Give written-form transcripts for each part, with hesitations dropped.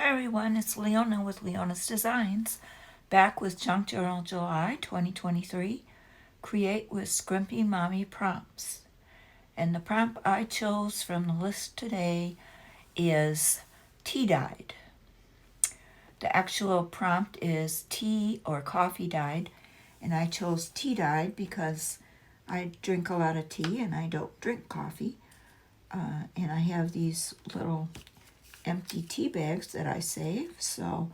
Hi everyone, it's Leona with Leona's Designs, back with Junk Journal July 2023, Create with Scrimpy Mommy Prompts. And the prompt I chose from the list today is tea-dyed. The actual prompt is tea or coffee dyed, and I chose tea-dyed because I drink a lot of tea and I don't drink coffee. And I have these little empty tea bags that I save, so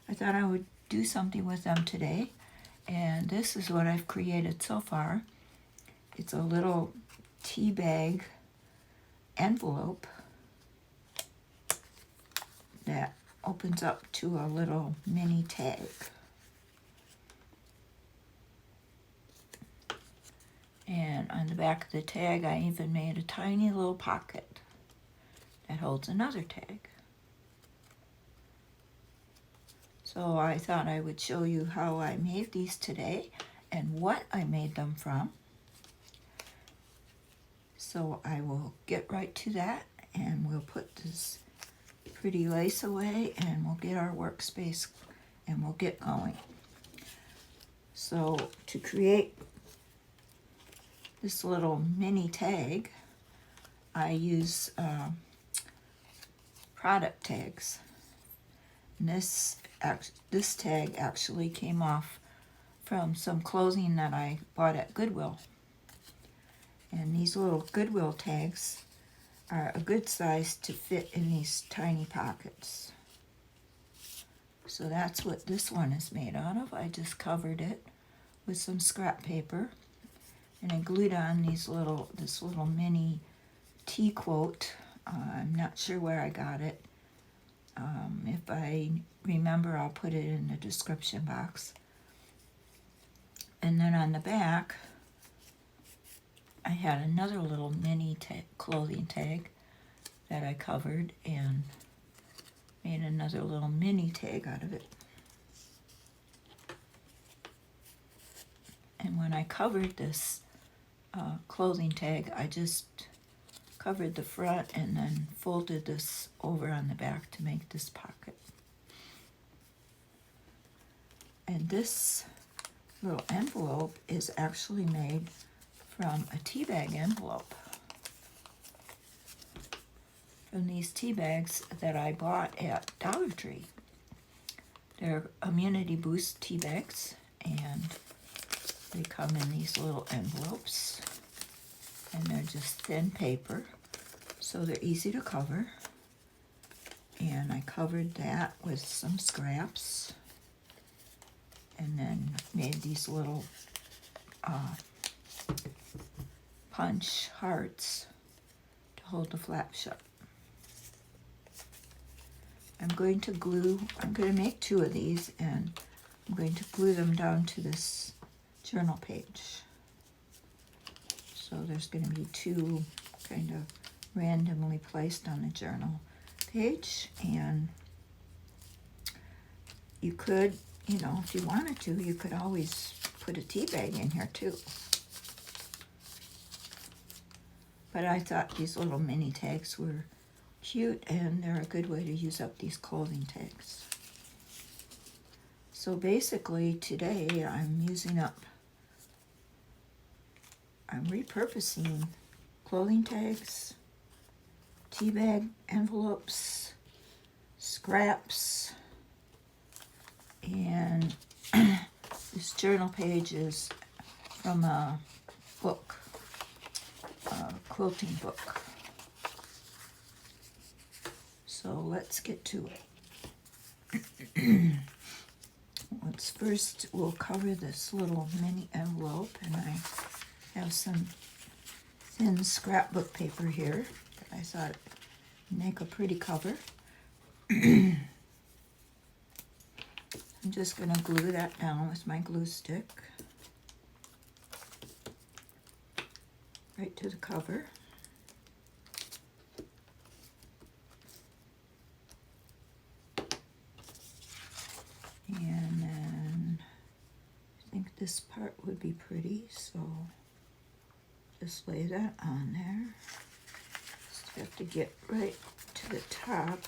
I thought I would do something with them today. And this is what I've created so far. It's a little tea bag envelope that opens up to a little mini tag. And on the back of the tag, I even made a tiny little pocket that holds another tag. So I thought I would show you how I made these today and what I made them from. So I will get right to that, and we'll put this pretty lace away and we'll get our workspace and we'll get going. So to create this little mini tag, I use product tags. And this tag actually came off from some clothing that I bought at Goodwill. And these little Goodwill tags are a good size to fit in these tiny pockets. So that's what this one is made out of. I just covered it with some scrap paper, and I glued on this little mini tea quote. I'm not sure where I got it. If I remember, I'll put it in the description box. And then on the back, I had another little mini clothing tag that I covered and made another little mini tag out of it. And when I covered this clothing tag, I just covered the front and then folded this over on the back to make this pocket. And this little envelope is actually made from a tea bag envelope. From these tea bags that I bought at Dollar Tree. They're Immunity Boost tea bags, and they come in these little envelopes, and they're just thin paper, so they're easy to cover. And I covered that with some scraps, and then made these little punch hearts to hold the flap shut. I'm going to make two of these, and I'm going to glue them down to this journal page. So there's going to be two kind of randomly placed on the journal page, and you could, if you wanted to, you could always put a tea bag in here too. But I thought these little mini tags were cute, and they're a good way to use up these clothing tags. So basically today I'm repurposing clothing tags, tea bag envelopes, scraps, and this journal page is from a book, a quilting book. So let's get to it. First we'll cover this little mini envelope, and I have some thin scrapbook paper here that I thought would make a pretty cover. I'm just going to glue that down with my glue stick right to the cover. And then I think this part would be pretty, so just lay that on there. Just have to get right to the top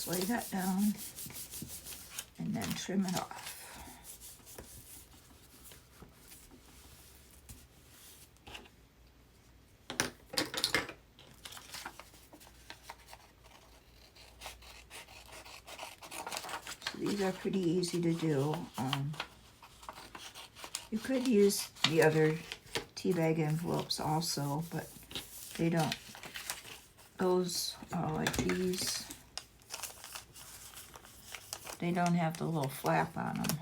just lay that down and then trim it off. So these are pretty easy to do. You could use the other tea bag envelopes also, but they don't. Those are like these. They don't have the little flap on them.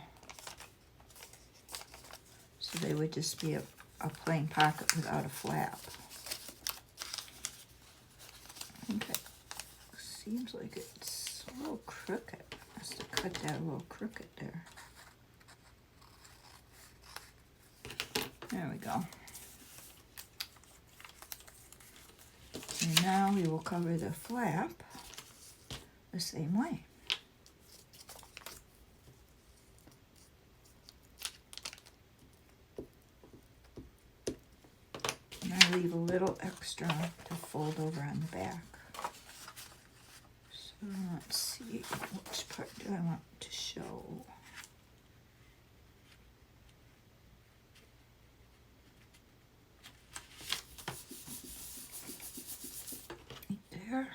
So they would just be a plain pocket without a flap. Okay. Seems like it's a little crooked. I must have cut that a little crooked there. There we go. And now we will cover the flap the same way. And I leave a little extra to fold over on the back. So let's see, which part do I want to show? There.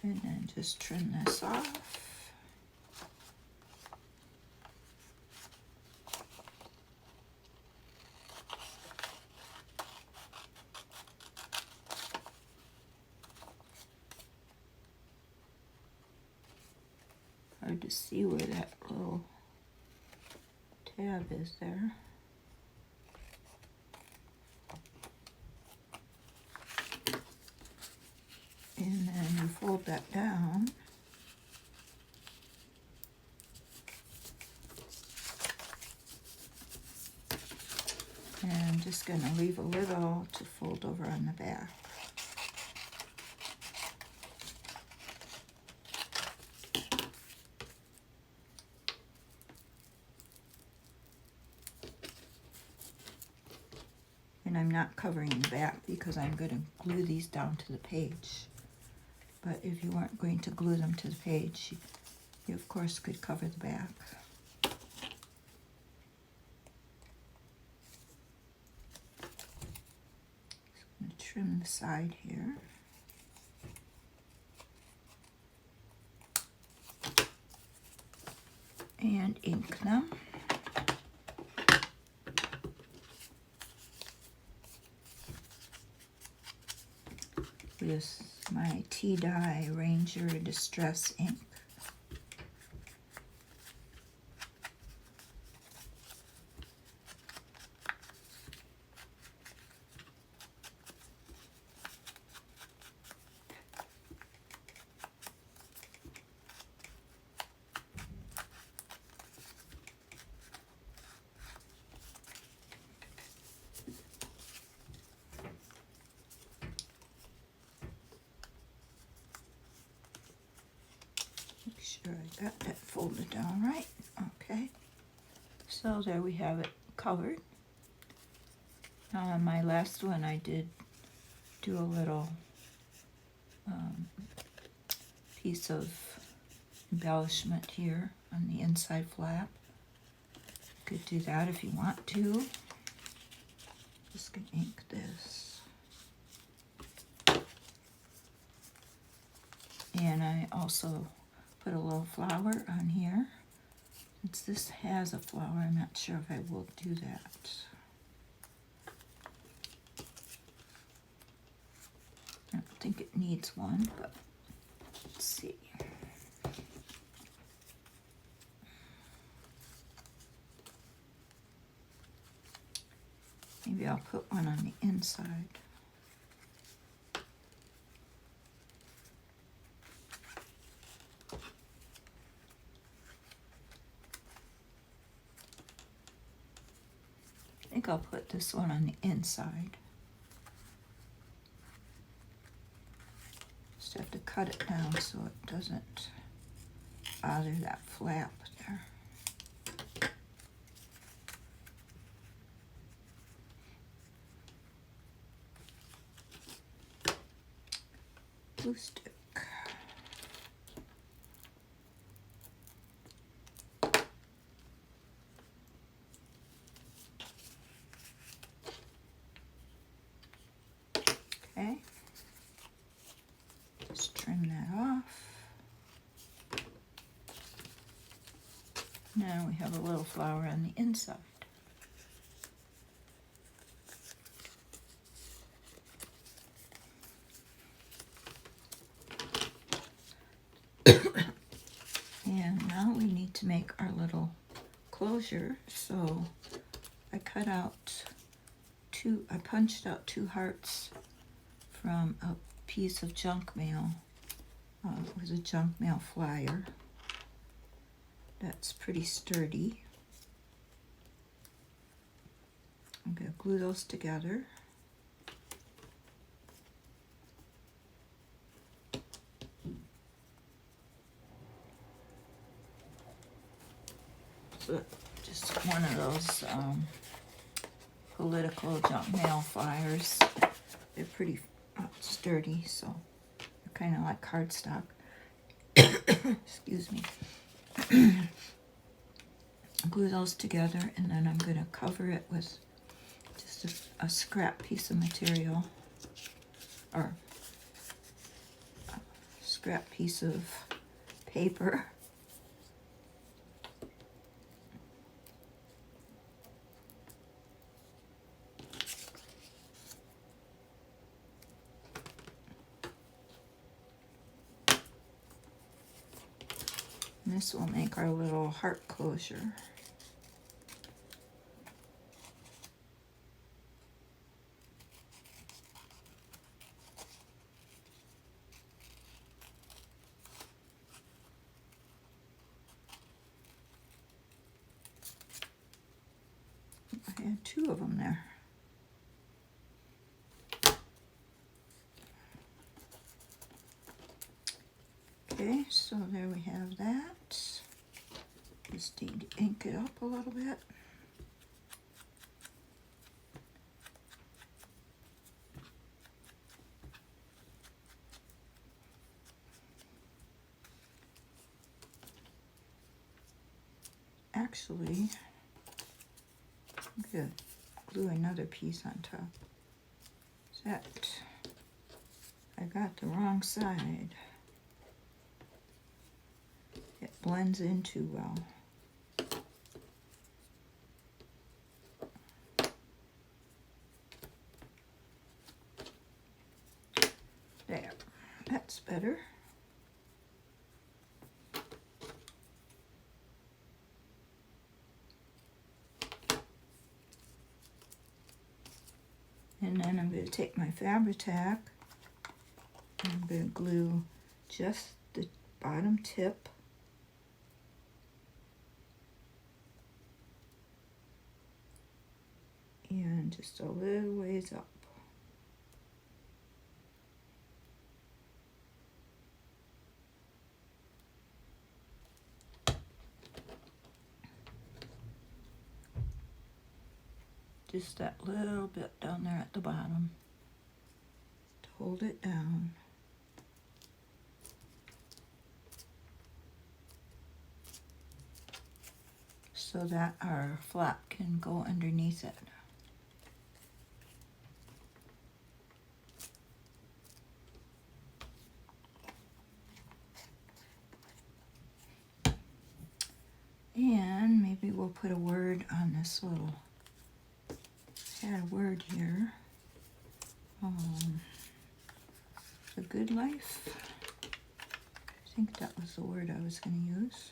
And then just trim this off. Hard to see where that little tab is there. And then you fold that down. And I'm just going to leave a little to fold over on the back. And I'm not covering the back because I'm going to glue these down to the page. But if you weren't going to glue them to the page, you of course could cover the back. So I'm going to trim the side here. And ink them. With my Tea Dye Ranger Distress ink. Make sure I got that folded down right. Okay. So there we have it covered. On my last one I did do a little piece of embellishment here on the inside flap. You could do that if you want to. Just gonna ink this. And I also put a little flower on here. Since this has a flower, I'm not sure if I will do that. I don't think it needs one, but let's see. Maybe I'll put one on the inside. I think I'll put this one on the inside. Just have to cut it down so it doesn't bother that flap there. glue stick. Okay, just trim that off. Now we have a little flower on the inside. And now we need to make our little closure. So I punched out 2 hearts from a piece of junk mail. It was a junk mail flyer. That's pretty sturdy. I'm going to glue those together. So just one of those political junk mail flyers. They're pretty sturdy, so they're kind of like cardstock. Excuse me. Glue those together, and then I'm going to cover it with just a scrap piece of material, or a scrap piece of paper. And this will make our little heart closure. I had 2 of them there. Okay, so there we have that. Just need to ink it up a little bit. Actually, I'm going to glue another piece on top. That I got the wrong side. It blends in too well. There, that's better. And then I'm going to take my Fabri-Tac, and I'm going to glue just the bottom tip. And just a little ways up. Just that little bit down there at the bottom to hold it down. So that our flap can go underneath it. And maybe we'll put a word on this little, had a word here. The Good Life. I think that was the word I was going to use.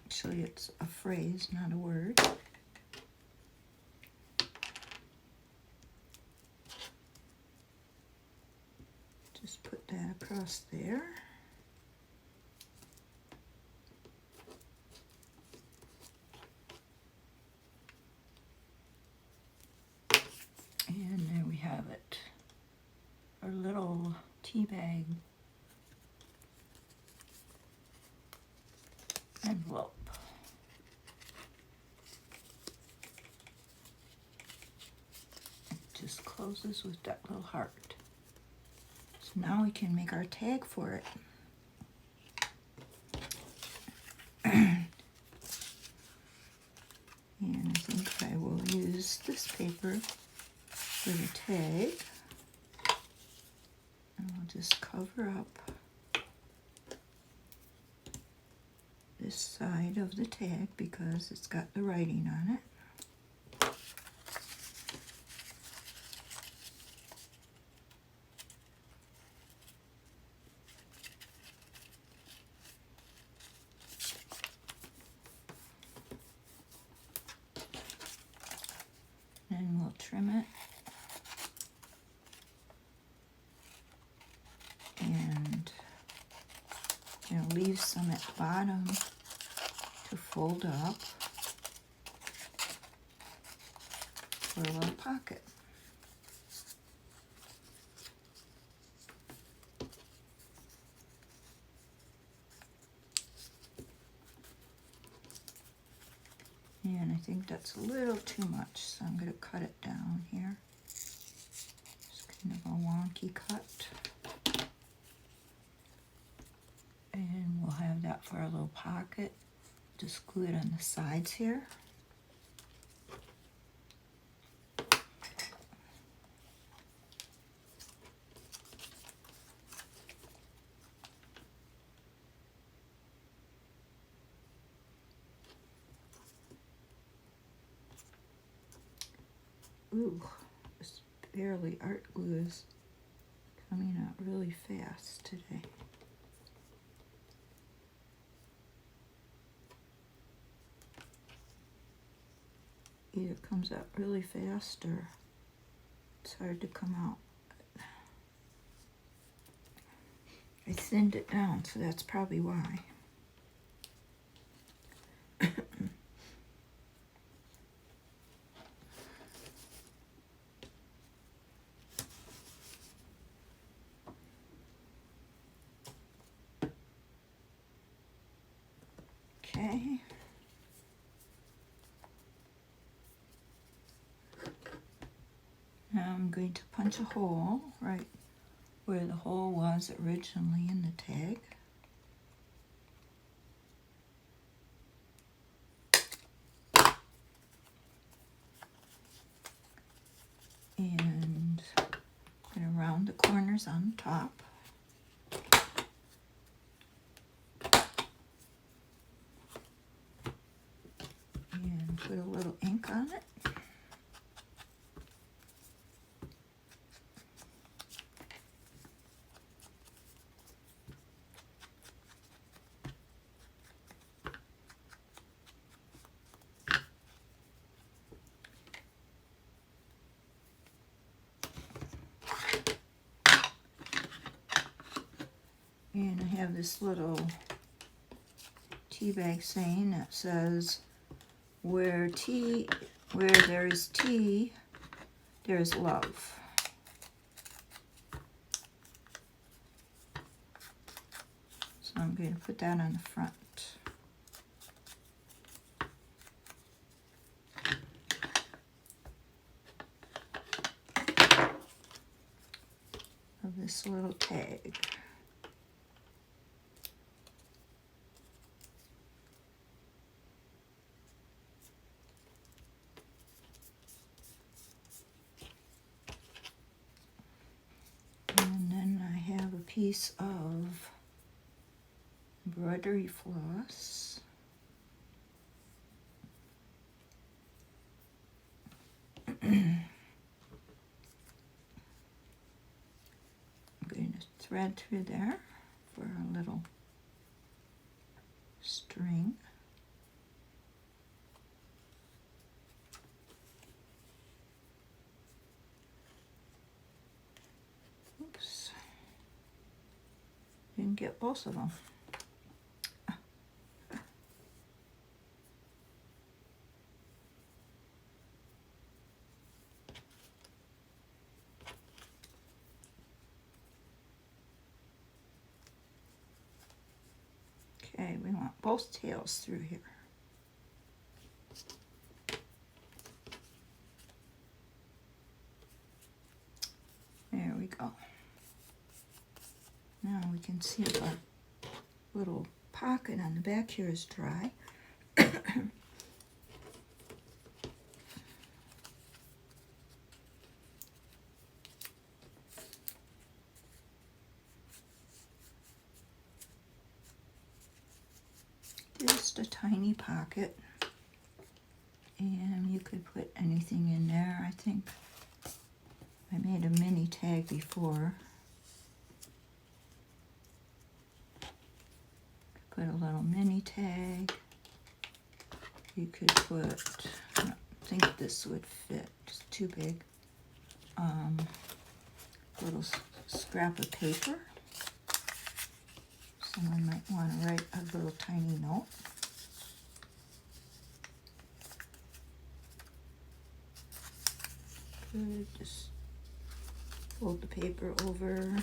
Actually, it's a phrase, not a word. Just put that across there. And there we have it. Our little tea bag envelope. just closes with that little heart. So now we can make our tag for it. And I think I will use this paper for the tag. And I'll just cover up this side of the tag because it's got the writing on it. And we'll trim it. And leave some at the bottom to fold up for a little pocket. And I think that's a little too much, so I'm going to cut it down here. It's kind of a wonky cut. And we'll have that for a little pocket. Just glue it on the sides here. Ooh, this barely art glue is coming out really fast today. Either comes out really fast or it's hard to come out. I thinned it down, so that's probably why. Okay. Now I'm going to punch a hole right where the hole was originally in the tag. And I'm going to round the corners on the top. And put a little ink on it. And I have this little tea bag saying that says, where there's tea, there's love. So I'm going to put that on the front. Of this little tag. And then I have a piece of embroidery floss. I'm going to thread through there for a little string. Oops. Didn't get both of them. Okay, we want both tails through here. can see if our little pocket on the back here is dry. Just a tiny pocket, and you could put anything in there. I think I made a mini tag before. Put a little mini tag. You could put, I don't think this would fit, it's too big. Little scrap of paper. Someone might want to write a little tiny note. Could just fold the paper over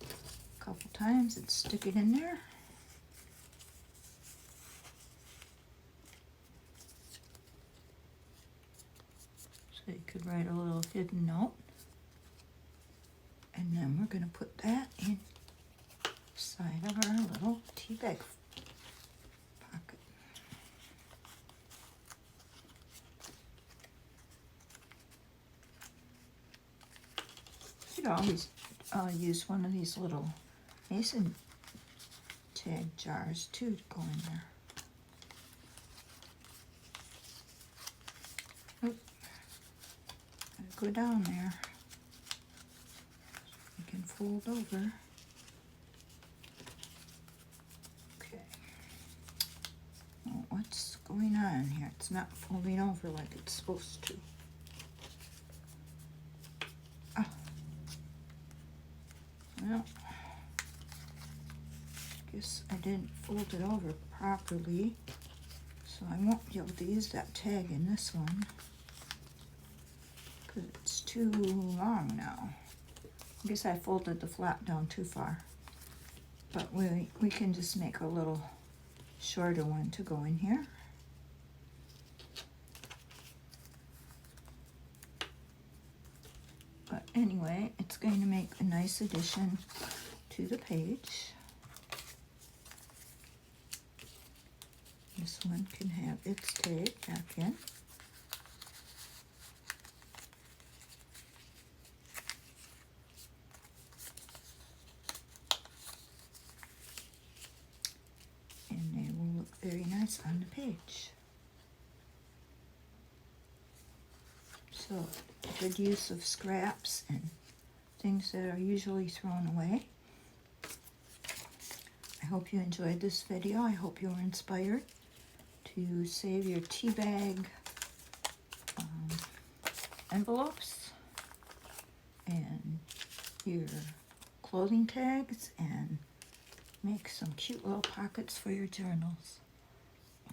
a couple times and stick it in there. So you could write a little hidden note. And then we're going to put that inside of our little tea bag pocket. You could always use one of these little mason tag jars too to go in there. Oop. Gotta go down there. You can fold over. Okay. Well, what's going on here? It's not folding over like it's supposed to. Well, guess I didn't fold it over properly, so I won't be able to use that tag in this one because it's too long now. I guess I folded the flap down too far, but we can just make a little shorter one to go in here. But anyway, it's going to make a nice addition to the page. This one can have its tag back in. And they will look very nice on the page. So, good use of scraps and things that are usually thrown away. I hope you enjoyed this video. I hope you were inspired to save your tea bag envelopes and your clothing tags and make some cute little pockets for your journals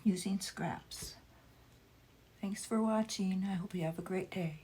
using scraps. Thanks for watching. I hope you have a great day.